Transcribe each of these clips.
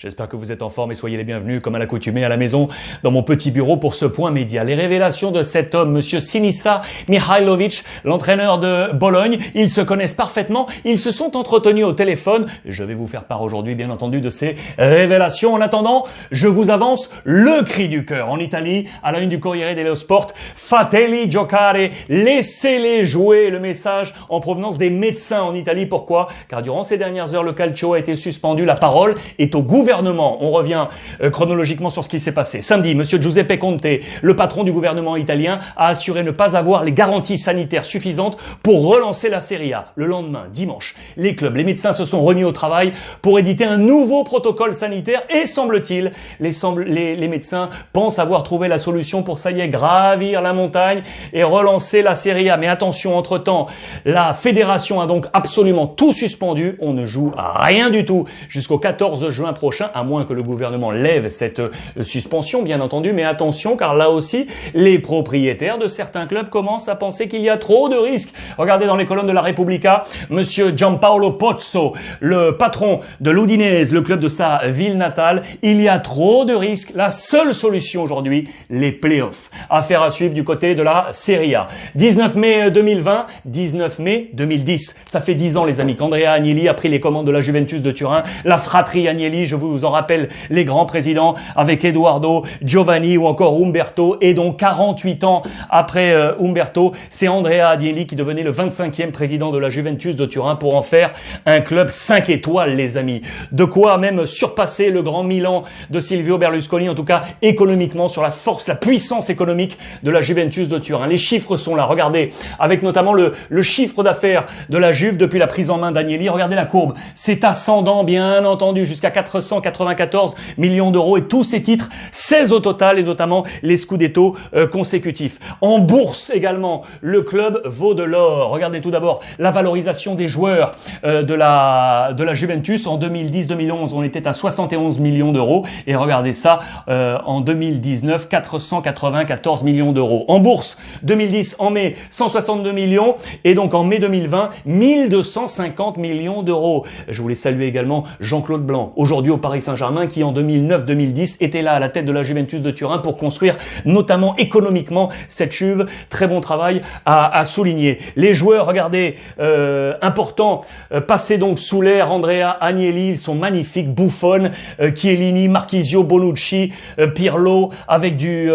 J'espère que vous êtes en forme et soyez les bienvenus, comme à l'accoutumée, à la maison, dans mon petit bureau pour ce point média. Les révélations de cet homme, monsieur Sinisa Mihajlović, l'entraîneur de Bologne, ils se connaissent parfaitement, ils se sont entretenus au téléphone. Je vais vous faire part aujourd'hui, bien entendu, de ces révélations. En attendant, je vous avance le cri du cœur. En Italie, à la une du Corriere dello Sport, Fateli giocare, laissez-les jouer. Le message en provenance des médecins en Italie. Pourquoi? Car durant ces dernières heures, le calcio a été suspendu. La parole est au gouvernement. On revient chronologiquement sur ce qui s'est passé. Samedi, monsieur Giuseppe Conte, le patron du gouvernement italien, a assuré ne pas avoir les garanties sanitaires suffisantes pour relancer la Serie A. Le lendemain, dimanche, les clubs, les médecins se sont remis au travail pour éditer un nouveau protocole sanitaire et semble-t-il, les médecins pensent avoir trouvé la solution pour, ça y est, gravir la montagne et relancer la Serie A. Mais attention, entre-temps, la fédération a donc absolument tout suspendu. On ne joue à rien du tout jusqu'au 14 juin prochain, à moins que le gouvernement lève cette suspension, bien entendu. Mais attention, car là aussi, les propriétaires de certains clubs commencent à penser qu'il y a trop de risques. Regardez dans les colonnes de la Repubblica, monsieur Giampaolo Pozzo, le patron de l'Udinese, le club de sa ville natale. Il y a trop de risques. La seule solution aujourd'hui, les playoffs. Affaire à suivre du côté de la Serie A. 19 mai 2020, 19 mai 2010. Ça fait 10 ans, les amis, qu'Andrea Agnelli a pris les commandes de la Juventus de Turin. La fratrie Agnelli, je vous en rappelle, les grands présidents avec Eduardo, Giovanni ou encore Umberto. Et donc 48 ans après Umberto, c'est Andrea Agnelli qui devenait le 25e président de la Juventus de Turin pour en faire un club 5 étoiles, les amis. De quoi même surpasser le grand Milan de Silvio Berlusconi, en tout cas économiquement, sur la force, la puissance économique de la Juventus de Turin. Les chiffres sont là, regardez, avec notamment le chiffre d'affaires de la Juve depuis la prise en main d'Agnelli. Regardez la courbe, c'est ascendant, bien entendu, jusqu'à 494 millions d'euros et tous ces titres, 16 au total, et notamment les Scudetto consécutifs. En bourse également, le club vaut de l'or. Regardez tout d'abord la valorisation des joueurs de la Juventus. En 2010-2011, on était à 71 millions d'euros et regardez ça, en 2019, 494 millions d'euros. En bourse, 2010, en mai, 162 millions et donc en mai 2020, 1250 millions d'euros. Je voulais saluer également Jean-Claude Blanc, aujourd'hui au Paris Saint-Germain, qui en 2009-2010 était là à la tête de la Juventus de Turin pour construire notamment économiquement cette Juve. Très bon travail à souligner. Les joueurs, regardez, importants, passés donc sous l'ère Andrea Agnelli, ils sont magnifiques. Buffon, Chiellini, Marchisio, Bonucci, Pirlo, avec du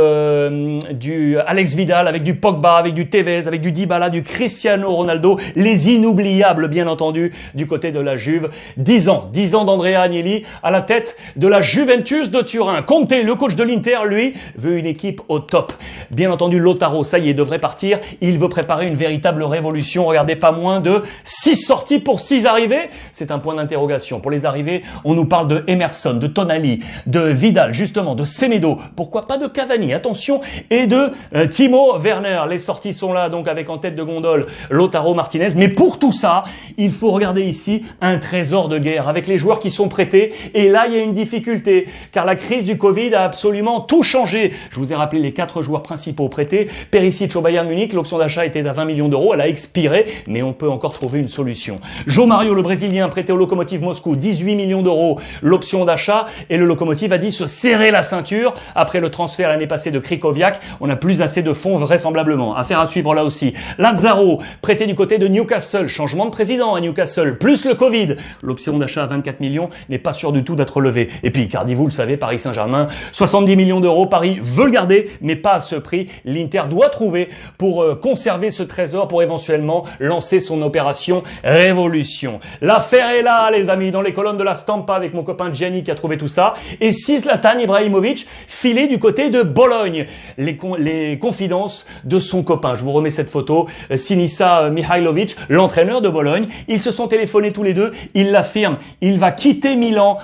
Alex Vidal, avec du Pogba, avec du Tevez, avec du Dybala, du Cristiano Ronaldo, les inoubliables bien entendu du côté de la Juve. 10 ans d'Andrea Agnelli à la tête de la Juventus de Turin. Conte, le coach de l'Inter, lui, veut une équipe au top. Bien entendu, Lautaro, ça y est, devrait partir. Il veut préparer une véritable révolution. Regardez, pas moins de 6 sorties pour 6 arrivées. C'est un point d'interrogation. Pour les arrivées, on nous parle de Emerson, de Tonali, de Vidal, justement, de Semedo. Pourquoi pas de Cavani, attention, et de Timo Werner. Les sorties sont là, donc avec en tête de gondole Lautaro Martinez. Mais pour tout ça, il faut regarder ici un trésor de guerre avec les joueurs qui sont prêtés. Et là, il y a une difficulté, car la crise du Covid a absolument tout changé. Je vous ai rappelé les 4 joueurs principaux prêtés. Perisic au Bayern Munich, l'option d'achat était à 20 millions d'euros. Elle a expiré, mais on peut encore trouver une solution. João Mario, le Brésilien, prêté au Lokomotiv Moscou, 18 millions d'euros l'option d'achat. Et le Lokomotiv a dit se serrer la ceinture. Après le transfert l'année passée de Krychowiak, on n'a plus assez de fonds vraisemblablement. Affaire à suivre là aussi. Lazzaro, prêté du côté de Newcastle. Changement de président à Newcastle, plus le Covid. L'option d'achat à 24 millions n'est pas sûre du tout d'être levée. Et puis Icardi, vous le savez, Paris Saint-Germain, 70 millions d'euros. Paris veut le garder, mais pas à ce prix. L'Inter doit trouver pour conserver ce trésor, pour éventuellement lancer son opération Révolution. L'affaire est là, les amis, dans les colonnes de la Stampa avec mon copain Gianni qui a trouvé tout ça. Et si Zlatan Ibrahimovic filait du côté de Bologne, les confidences de son copain. Je vous remets cette photo. Sinisa Mihajlović, l'entraîneur de Bologne. Ils se sont téléphonés tous les deux. Il l'affirme. Il va quitter Milan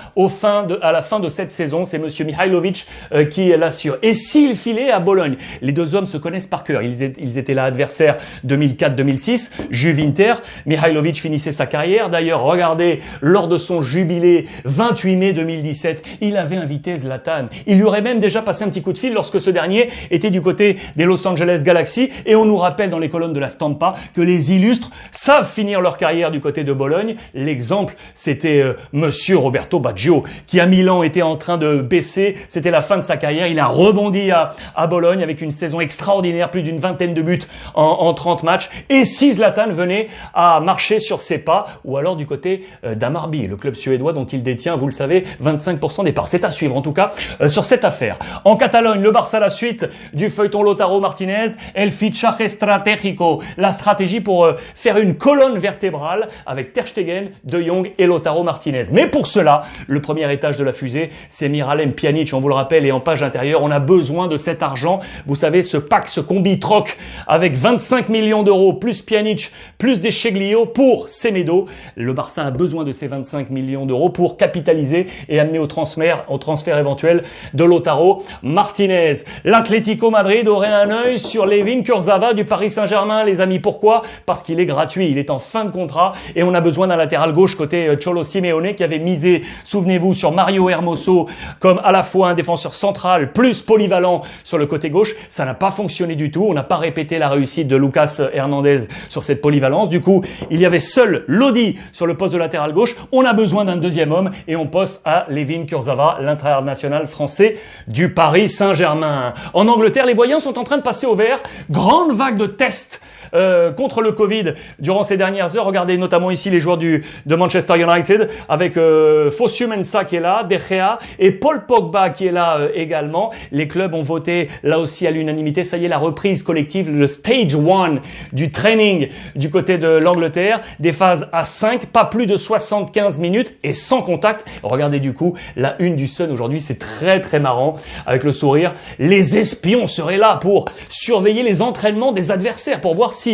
à la fin de cette saison. C'est monsieur Mihajlović qui l'assure. Et s'il filait à Bologne, les deux hommes se connaissent par cœur. Ils étaient là adversaires 2004-2006. Juve Inter. Mihajlović finissait sa carrière. D'ailleurs, regardez, lors de son jubilé 28 mai 2017, il avait invité Zlatan. Il lui aurait même déjà passé un petit coup de fil lorsque ce dernier était du côté des Los Angeles Galaxy. Et on nous rappelle dans les colonnes de la Stampa que les illustres savent finir leur carrière du côté de Bologne. L'exemple, c'était monsieur Roberto Baggio. Lazio, qui à Milan était en train de baisser, c'était la fin de sa carrière. Il a rebondi à Bologne avec une saison extraordinaire, plus d'une vingtaine de buts en 30 matchs. Et si Zlatan venait à marcher sur ses pas, ou alors du côté d'Hammarby, le club suédois dont il détient, vous le savez, 25% des parts. C'est à suivre en tout cas sur cette affaire. En Catalogne, le Barça, la suite du feuilleton Lautaro Martinez, El fichaje estratégico, la stratégie pour faire une colonne vertébrale avec Ter Stegen, De Jong et Lautaro Martinez. Mais pour cela, le premier étage de la fusée, c'est Miralem Pjanic, on vous le rappelle, et en page intérieure, on a besoin de cet argent. Vous savez, ce pack, ce combi troc avec 25 millions d'euros, plus Pjanic, plus des Cheglio pour Semedo. Le Barça a besoin de ces 25 millions d'euros pour capitaliser et amener au transfert éventuel de Lautaro Martinez. L'Atlético Madrid aurait un œil sur Layvin Kurzawa du Paris Saint-Germain, les amis. Pourquoi? Parce qu'il est gratuit, il est en fin de contrat et on a besoin d'un latéral gauche côté Cholo Simeone qui avait misé, souvenez-vous, sur Mario Hermoso comme à la fois un défenseur central plus polyvalent sur le côté gauche. Ça n'a pas fonctionné du tout. On n'a pas répété la réussite de Lucas Hernandez sur cette polyvalence. Du coup, il y avait seul Lodi sur le poste de latéral gauche. On a besoin d'un deuxième homme et on poste à Layvin Kurzawa, l'international français du Paris Saint-Germain. En Angleterre, les voyants sont en train de passer au vert. Grande vague de tests contre le Covid durant ces dernières heures. Regardez notamment ici les joueurs de Manchester United avec Fosu Mensah qui est là, De Gea et Paul Pogba qui est là également. Les clubs ont voté là aussi à l'unanimité. Ça y est, la reprise collective, le stage 1 du training du côté de l'Angleterre. Des phases à 5, pas plus de 75 minutes et sans contact. Regardez du coup la une du Sun aujourd'hui, c'est très très marrant avec le sourire. Les espions seraient là pour surveiller les entraînements des adversaires, pour voir si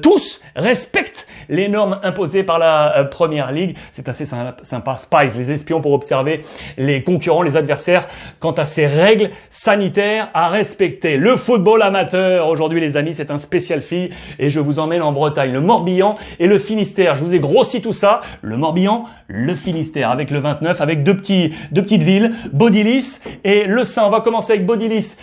tous respectent les normes imposées par la Première Ligue. C'est assez sympa. Spies, les espions pour observer les concurrents, les adversaires, quant à ces règles sanitaires à respecter. Le football amateur, aujourd'hui les amis, c'est un spécial fille et je vous emmène en Bretagne, le Morbihan et le Finistère. Je vous ai grossi tout ça, le Morbihan, le Finistère, avec le 29, avec deux petites villes, Baudilis et Le Saint. On va commencer avec Baudilis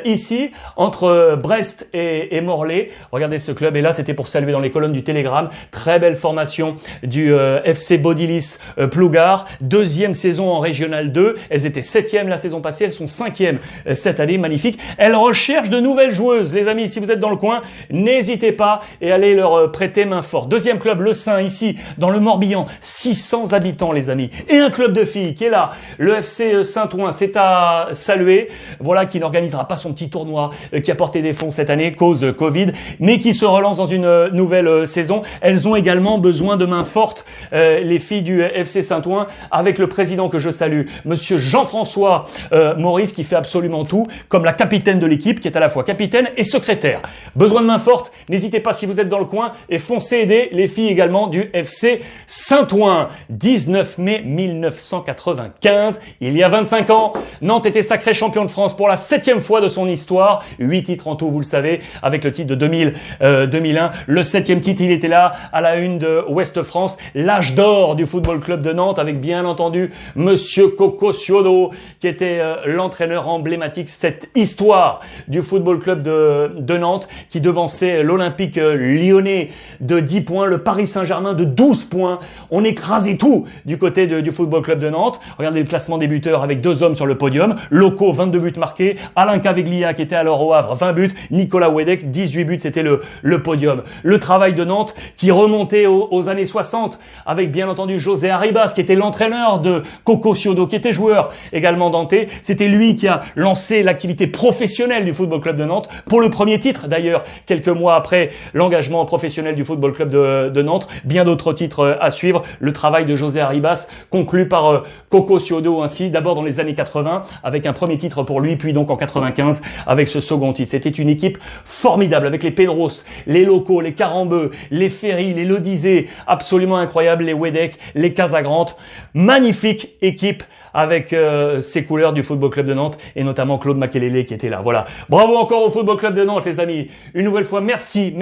ici, entre Brest et Morlaix. Regardez ce club, et là c'était pour saluer dans les colonnes du Télégramme. Très belle formation du FC Baudilis Plougar, deuxième saison en Régional 2. Elles étaient 7e la saison passée, elles sont 5e cette année, magnifique. Elles recherchent de nouvelles joueuses. Les amis, si vous êtes dans le coin, n'hésitez pas et allez leur prêter main forte. Deuxième club, Le Saint, ici, dans le Morbihan, 600 habitants les amis. Et un club de filles qui est là, le FC Saint-Ouen, c'est à saluer. Voilà, qui n'organisera pas son petit tournoi qui a porté des fonds cette année, cause Covid, mais qui se relance dans une nouvelle saison. Elles ont également besoin de main forte, les filles du FC Saint-Ouen, avec le président que je salue, monsieur Jean-François Maurice, qui fait absolument tout, comme la capitaine de l'équipe, qui est à la fois capitaine et secrétaire. Besoin de main forte, n'hésitez pas si vous êtes dans le coin et foncez aider les filles également du FC Saint-Ouen. 19 mai 1995, il y a 25 ans, Nantes était sacré champion de France pour la 7e fois de son histoire. 8 titres en tout, vous le savez, avec le titre de 2001. Le 7e titre, il était là à la une de Ouest France, l'âge d'or du Football Club de Nantes, avec bien entendu monsieur Coco Ciodo, qui était l'entraîneur emblématique. Cette histoire du Football Club de Nantes, qui devançait l'Olympique lyonnais de 10 points, le Paris Saint-Germain de 12 points. On écrasait tout du côté du Football Club de Nantes. Regardez le classement des buteurs avec 2 hommes sur le podium. Loco, 22 buts marqués. Alain Caveglia, qui était alors au Havre, 20 buts. Nicolas Wedek, 18 buts. C'était le podium. Le travail de Nantes qui remontait aux années 60 avec bien entendu José Arribas, qui était l'entraîneur de Coco Ciodo, qui était joueur également nantais. C'était lui qui a lancé l'activité professionnelle du Football Club de Nantes pour le premier titre d'ailleurs, quelques mois après l'engagement professionnel du Football Club de Nantes. Bien d'autres titres à suivre. Le travail de José Arribas conclu par Coco Ciodo ainsi, d'abord dans les années 80 avec un premier titre pour lui, puis donc en 95 avec ce second titre. C'était une équipe formidable avec les Pedros, les Locaux, les Carambeu, les Ferry, les Lodizé, absolument incroyable, les Wedek, les Casagrande. Magnifique équipe avec ces couleurs du Football Club de Nantes et notamment Claude Makelele qui était là. Voilà. Bravo encore au Football Club de Nantes les amis. Une nouvelle fois, merci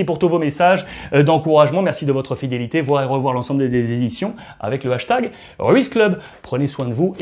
pour tous vos messages d'encouragement. Merci de votre fidélité. Voir et revoir l'ensemble des éditions avec le hashtag Ruiz Club. Prenez soin de vous.